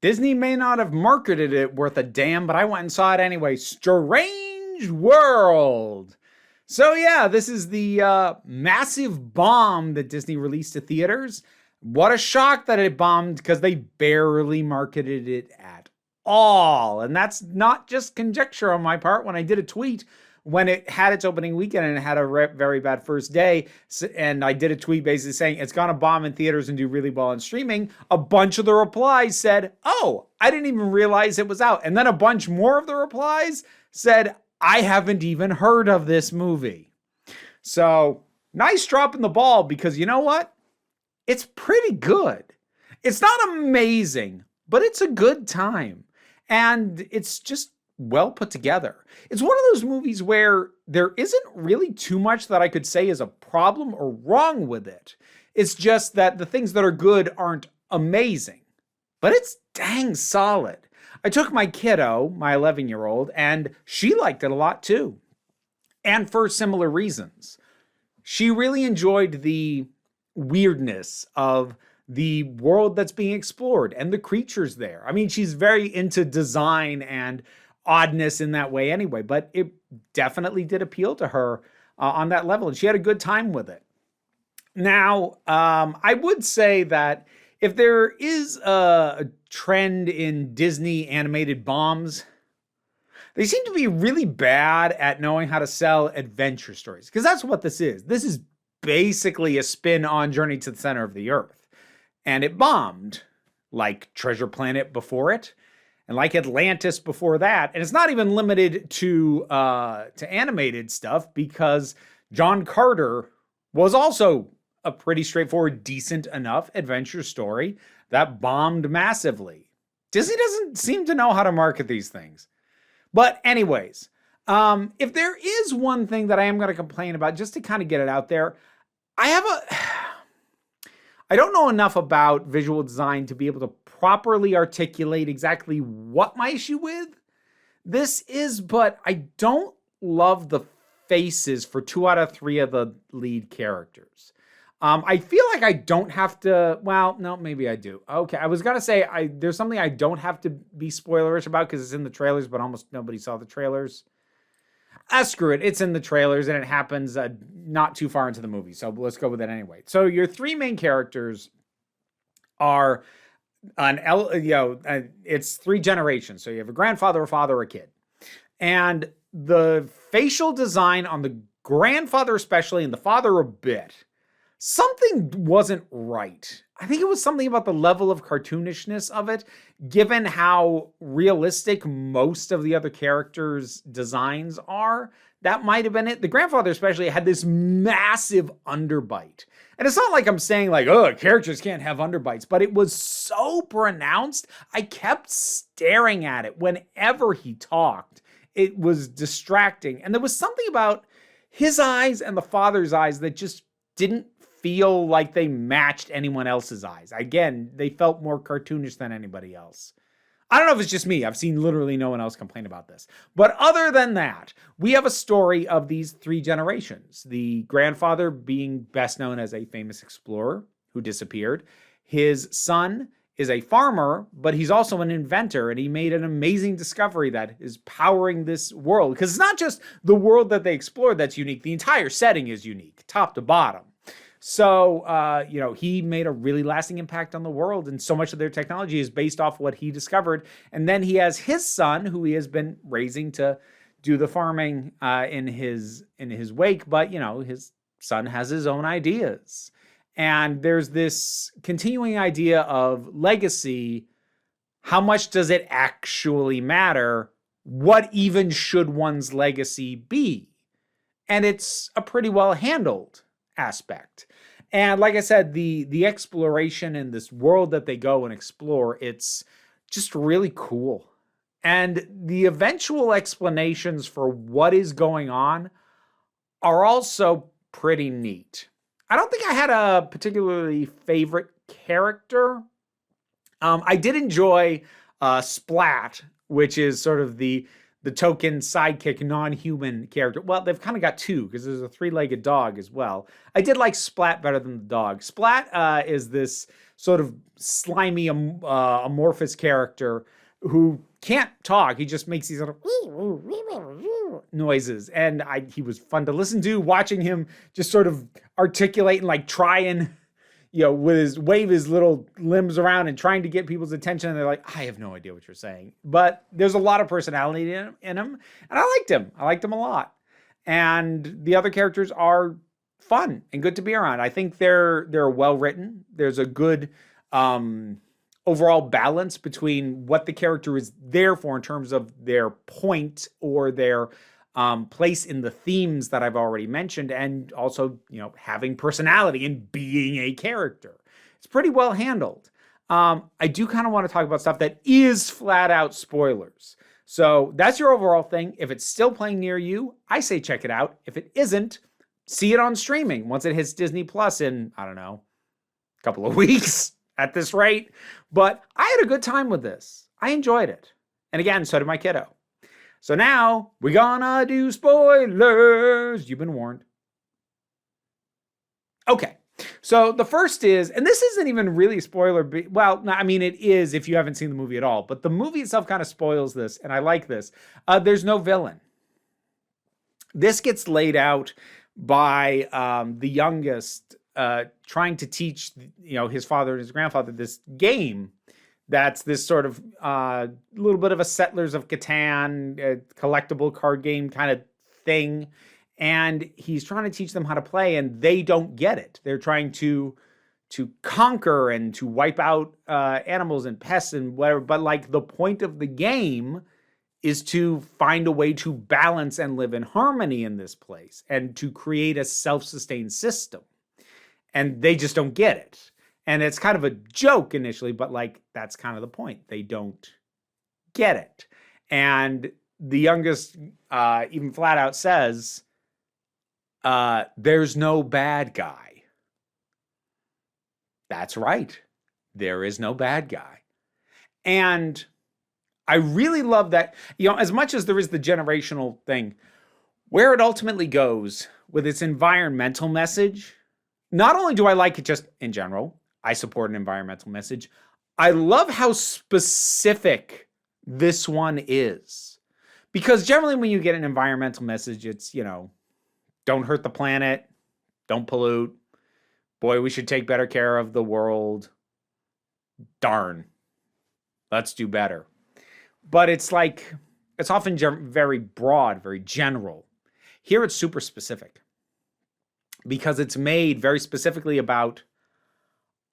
Disney may not have marketed it worth a damn, but I went and saw it anyway. Strange World. So yeah, this is the massive bomb that Disney released to theaters. What a shock that it bombed, because they barely marketed it at all. And that's not just conjecture on my part. When I did a tweet when it had its opening weekend and it had a very bad first day, and I did a tweet basically saying it's going to bomb in theaters and do really well on streaming, a bunch of the replies said, oh, I didn't even realize it was out. And then a bunch more of the replies said, I haven't even heard of this movie. So nice drop in the ball, because you know what? It's pretty good. It's not amazing, but it's a good time. And it's just well put together. It's one of those movies where there isn't really too much that I could say is a problem or wrong with it. It's just that the things that are good aren't amazing, but it's dang solid. I took my kiddo, my 11-year-old, and she liked it a lot too. And for similar reasons. She really enjoyed the weirdness of the world that's being explored and the creatures there. I mean, she's very into design and oddness in that way anyway, but it definitely did appeal to her on that level, and she had a good time with it. Now, I would say that if there is a trend in Disney animated bombs, they seem to be really bad at knowing how to sell adventure stories, because that's what this is. This is basically a spin on Journey to the Center of the Earth, and it bombed like Treasure Planet before it, and like Atlantis before that. And it's not even limited to animated stuff, because John Carter was also a pretty straightforward, decent enough adventure story that bombed massively. Disney doesn't seem to know how to market these things. But anyways, if there is one thing that I am going to complain about, just to kind of get it out there, I don't know enough about visual design to be able to properly articulate exactly what my issue with this is, but I don't love the faces for 2 out of 3 of the lead characters. I feel like I don't have to, well, no, maybe I do. Okay, I was going to say there's something I don't have to be spoilerish about because it's in the trailers, but almost nobody saw the trailers. Screw it. It's in the trailers, and it happens not too far into the movie, so let's go with it anyway. So your 3 main characters are it's 3 generations. So you have a grandfather, a father, a kid. And the facial design on the grandfather especially, and the father a bit, something wasn't right. I think it was something about the level of cartoonishness of it, given how realistic most of the other characters' designs are. That might have been it. The grandfather especially had this massive underbite. And it's not like I'm saying like, oh, characters can't have underbites, but it was so pronounced. I kept staring at it whenever he talked. It was distracting. And there was something about his eyes and the father's eyes that just didn't feel like they matched anyone else's eyes. Again, they felt more cartoonish than anybody else. I don't know if it's just me. I've seen literally no one else complain about this. But other than that, we have a story of these 3 generations. The grandfather being best known as a famous explorer who disappeared. His son is a farmer, but he's also an inventor, and he made an amazing discovery that is powering this world. Because it's not just the world that they explored that's unique. The entire setting is unique, top to bottom. So, he made a really lasting impact on the world, and so much of their technology is based off what he discovered. And then he has his son, who he has been raising to do the farming in his wake. But, his son has his own ideas. And there's this continuing idea of legacy. How much does it actually matter? What even should one's legacy be? And it's a pretty well handled aspect. And like I said, the exploration in this world that they go and explore, it's just really cool. And the eventual explanations for what is going on are also pretty neat. I don't think I had a particularly favorite character. I did enjoy Splat, which is sort of the the token sidekick non-human character. Well, they've kind of got two because there's a three-legged dog as well. I did like Splat better than the dog. Splat is this sort of slimy amorphous character who can't talk. He just makes these sort of noises, and he was fun to listen to. Watching him just sort of articulate and like try and wave his little limbs around and trying to get people's attention. And they're like, I have no idea what you're saying. But there's a lot of personality in him. And I liked him. I liked him a lot. And the other characters are fun and good to be around. I think they're well written. There's a good overall balance between what the character is there for in terms of their point or their place in the themes that I've already mentioned, and also, having personality and being a character. It's pretty well handled. I do kind of want to talk about stuff that is flat out spoilers. So that's your overall thing. If it's still playing near you, I say check it out. If it isn't, see it on streaming once it hits Disney Plus in, I don't know, a couple of weeks at this rate. But I had a good time with this. I enjoyed it. And again, so did my kiddo. So now we're gonna do spoilers. You've been warned. Okay, so the first is, and this isn't even really a spoiler. Well, I mean, it is if you haven't seen the movie at all, but the movie itself kind of spoils this, and I like this. There's no villain. This gets laid out by the youngest trying to teach, his father and his grandfather this game. That's this sort of little bit of a Settlers of Catan collectible card game kind of thing. And he's trying to teach them how to play, and they don't get it. They're trying to conquer and to wipe out animals and pests and whatever. But like the point of the game is to find a way to balance and live in harmony in this place and to create a self-sustained system. And they just don't get it. And it's kind of a joke initially, but like that's kind of the point. They don't get it. And the youngest even flat out says, there's no bad guy. That's right. There is no bad guy. And I really love that, as much as there is the generational thing, where it ultimately goes with its environmental message, not only do I like it just in general, I support an environmental message. I love how specific this one is. Because generally when you get an environmental message, it's, don't hurt the planet, don't pollute, boy, we should take better care of the world, darn, let's do better. But it's often very broad, very general. Here it's super specific. Because it's made very specifically about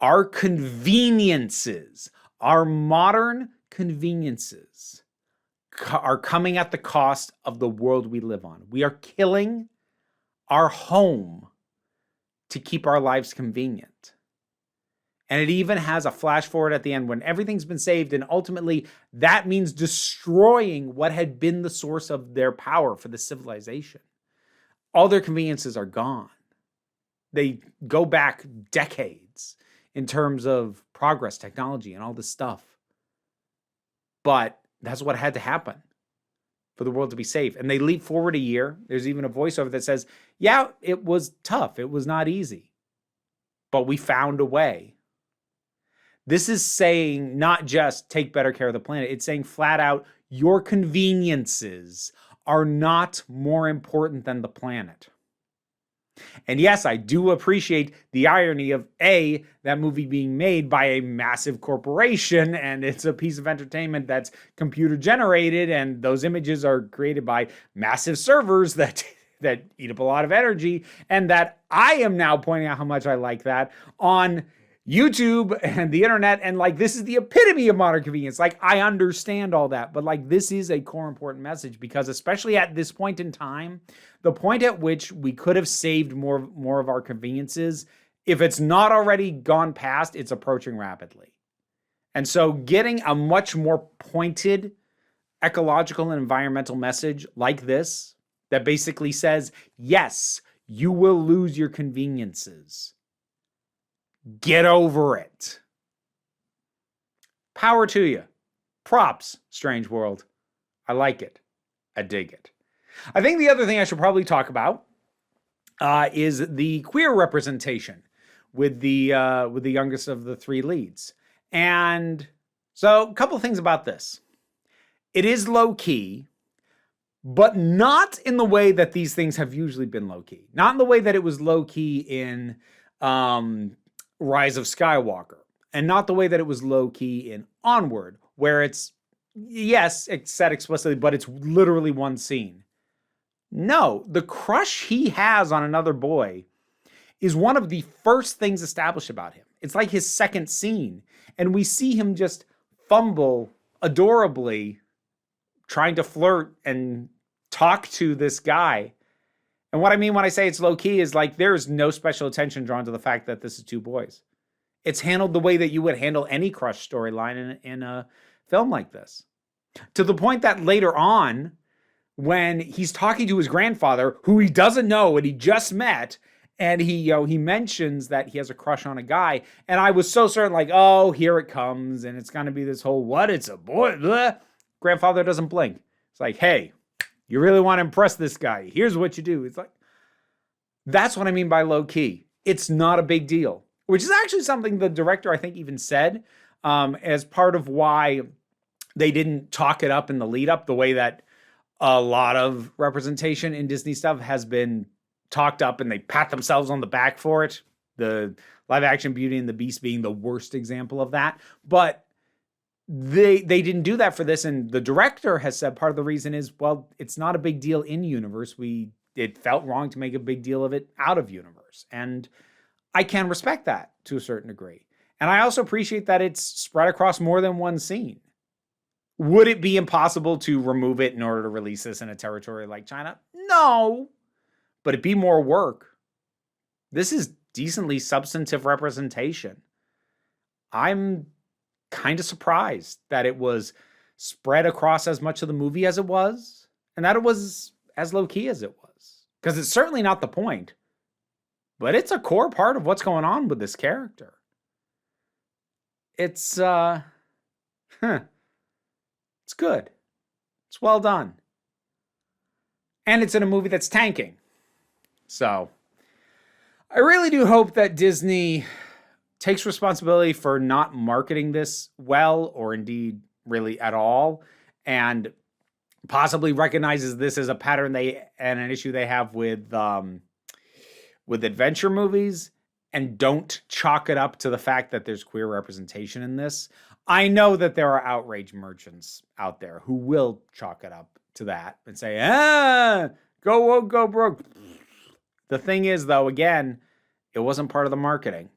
our conveniences, our modern conveniences are coming at the cost of the world we live on. We are killing our home to keep our lives convenient. And it even has a flash forward at the end when everything's been saved, and ultimately that means destroying what had been the source of their power for the civilization. All their conveniences are gone. They go back decades in terms of progress, technology, and all this stuff. But that's what had to happen for the world to be safe. And they leap forward a year. There's even a voiceover that says, yeah, it was tough. It was not easy. But we found a way. This is saying not just take better care of the planet. It's saying flat out, your conveniences are not more important than the planet. And yes, I do appreciate the irony of that movie being made by a massive corporation, and it's a piece of entertainment that's computer generated, and those images are created by massive servers that eat up a lot of energy, and that I am now pointing out how much I like that on YouTube and the internet, and this is the epitome of modern convenience. I understand all that, but this is a core important message, because especially at this point in time, the point at which we could have saved more of our conveniences, if it's not already gone past, it's approaching rapidly. And so getting a much more pointed ecological and environmental message like this, that basically says, yes, you will lose your conveniences. Get over it. Power to you. Props, Strange World. I like it. I dig it. I think the other thing I should probably talk about is the queer representation with the youngest of the three leads. And so a couple of things about this. It is low key, but not in the way that these things have usually been low key. Not in the way that it was low key in Rise of Skywalker, and not the way that it was low key in Onward, where it's, yes, it's said explicitly, but it's literally one scene. No, the crush he has on another boy is one of the first things established about him. It's like his second scene, and we see him just fumble adorably trying to flirt and talk to this guy. And what I mean when I say it's low key is like there's no special attention drawn to the fact that this is two boys. It's handled the way that you would handle any crush storyline in a film like this. To the point that later on, when he's talking to his grandfather, who he doesn't know and he just met, and he mentions that he has a crush on a guy, and I was so certain, like, oh, here it comes, and it's gonna be this whole, what, it's a boy, blah. Grandfather doesn't blink. It's like, hey, you really want to impress this guy, here's what you do. It's like, that's what I mean by low key. It's not a big deal, which is actually something the director, I think, even said as part of why they didn't talk it up in the lead up the way that a lot of representation in Disney stuff has been talked up and they pat themselves on the back for it. The live action Beauty and the Beast being the worst example of that. But they didn't do that for this. And the director has said part of the reason is, well, it's not a big deal in universe. It felt wrong to make a big deal of it out of universe. And I can respect that to a certain degree. And I also appreciate that it's spread across more than one scene. Would it be impossible to remove it in order to release this in a territory like China? No, but it'd be more work. This is decently substantive representation. I'm kind of surprised that it was spread across as much of the movie as it was, and that it was as low-key as it was. Because it's certainly not the point, but it's a core part of what's going on with this character. It's, It's good. It's well done. And it's in a movie that's tanking. So I really do hope that Disney takes responsibility for not marketing this well, or indeed really at all, and possibly recognizes this as a pattern and an issue they have with adventure movies, and don't chalk it up to the fact that there's queer representation in this. I know that there are outrage merchants out there who will chalk it up to that and say, go woke, go broke. The thing is, though, again, it wasn't part of the marketing.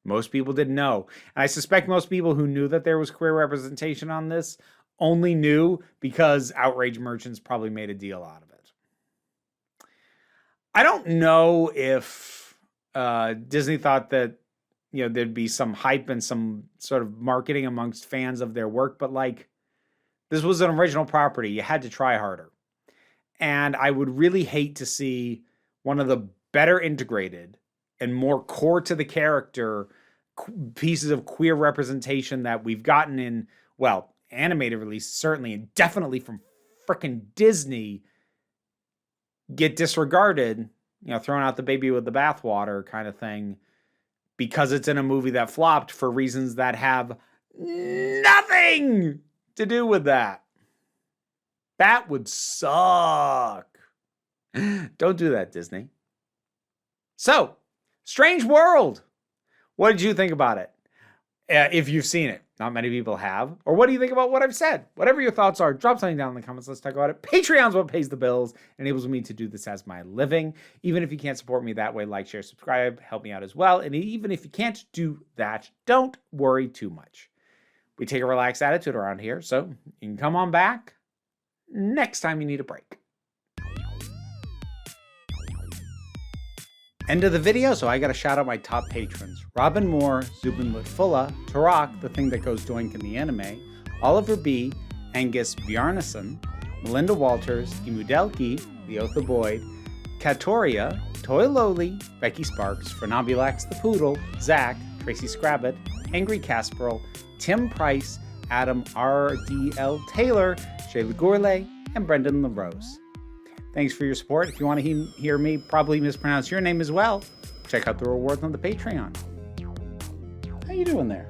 Most people didn't know. And I suspect most people who knew that there was queer representation on this only knew because outrage merchants probably made a deal out of it. I don't know if Disney thought that there'd be some hype and some sort of marketing amongst fans of their work, but like, this was an original property. You had to try harder. And I would really hate to see one of the better integrated and more core to the character pieces of queer representation that we've gotten in, well, animated release, certainly, and definitely from frickin' Disney, get disregarded, thrown out the baby with the bathwater kind of thing, because it's in a movie that flopped for reasons that have nothing to do with that. That would suck. Don't do that, Disney. So, Strange World. What did you think about it? If you've seen it. Not many people have. Or what do you think about what I've said? Whatever your thoughts are, drop something down in the comments. Let's talk about it. Patreon's what pays the bills and enables me to do this as my living. Even if you can't support me that way, like, share, subscribe, help me out as well. And even if you can't do that, don't worry too much. We take a relaxed attitude around here, so you can come on back next time you need a break. End of the video, so I gotta shout out my top patrons. Robin Moore, Zubin Lutfulla, Tarak, the thing that goes doink in the anime, Oliver B., Angus Bjarnason, Melinda Walters, Imudelki, Leotha Boyd, Katoria, Toy Lowly, Becky Sparks, Fernambulax the Poodle, Zach, Tracy Scrabbit, Angry Casperl, Tim Price, Adam R.D.L. Taylor, Shayla Gourlay, and Brendan LaRose. Thanks for your support. If you want to hear me probably mispronounce your name as well, check out the rewards on the Patreon. How you doing there?